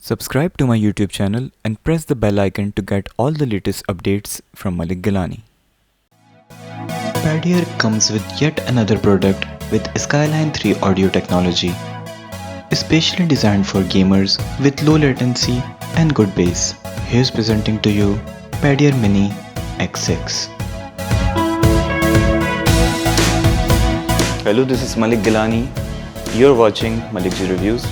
Subscribe to my YouTube channel and press the bell icon to get all the latest updates from Malik Gillani. PADEAR comes with yet another product with Skyline 3 audio technology, especially designed for gamers with low latency and good bass. Here's presenting to you PADEAR Mini X6. Hello, this is Malik Gillani. You're watching Malik G Reviews.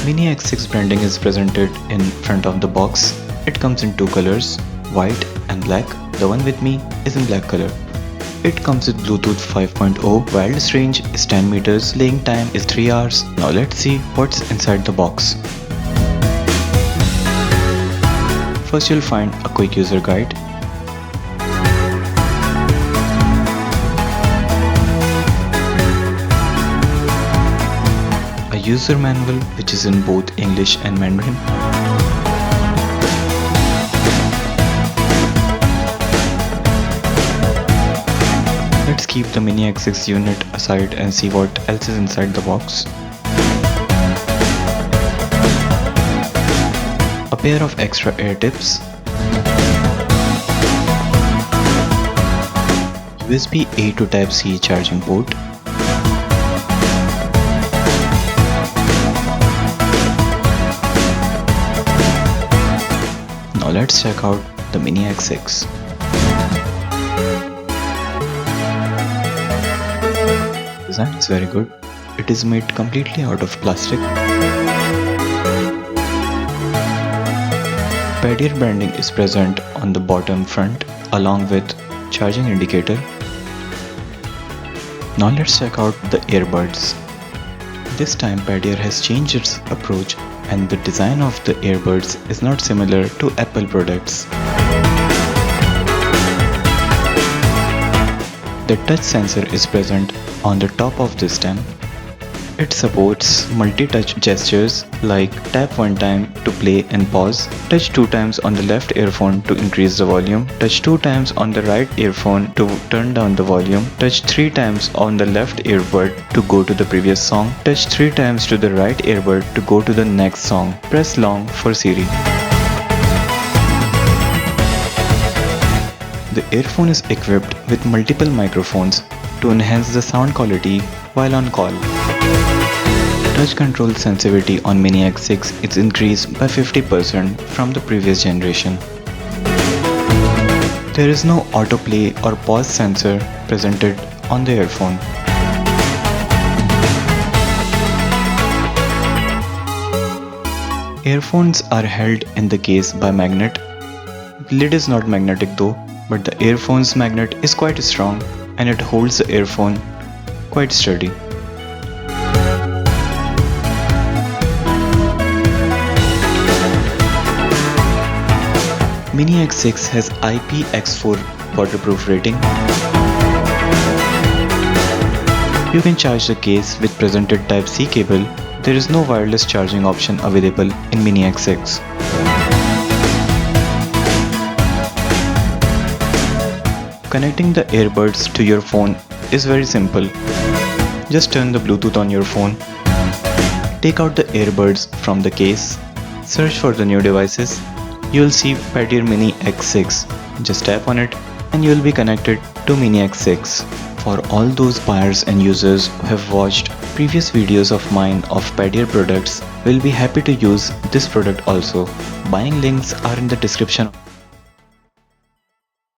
Mini X6 branding is presented in front of the box. It comes in two colors, white and black. The one with me is in black color. It comes with Bluetooth 5.0, wireless range is 10 meters, laying time is 3 hours. Now let's see what's inside the box. First you'll find a quick user guide. A user manual which is in both English and Mandarin. Let's keep the Mini X6 unit aside and see what else is inside the box. A pair of extra ear tips, USB A to Type-C charging port, now let's check out the Mini X6. Design is very good. It is made completely out of plastic. PADEAR branding is present on the bottom front along with charging indicator. Now let's check out the earbuds. This time PADEAR has changed its approach and the design of the earbuds is not similar to Apple products. The touch sensor is present on the top of the stem. It supports multi-touch gestures like tap one time to play and pause, touch 2 times on the left earphone to increase the volume, touch 2 times on the right earphone to turn down the volume, touch 3 times on the left earbud to go to the previous song, touch 3 times to the right earbud to go to the next song, press long for Siri. The earphone is equipped with multiple microphones to enhance the sound quality while on call. Touch control sensitivity on Mini X6 is increased by 50% from the previous generation. There is no autoplay or pause sensor presented on the earphone. Earphones are held in the case by magnet. The lid is not magnetic though, but the earphone's magnet is quite strong and it holds the earphone quite sturdy. Mini X6 has IPX4 waterproof rating. You can charge the case with presented Type-C cable. There is no wireless charging option available in Mini X6. Connecting the earbuds to your phone is very simple. Just turn the Bluetooth on your phone. Take out the earbuds from the case. Search for the new devices. You will see PADEAR Mini X6. Just tap on it and you will be connected to Mini X6. For all those buyers and users who have watched previous videos of mine of PADEAR products, will be happy to use this product also. Buying links are in the description.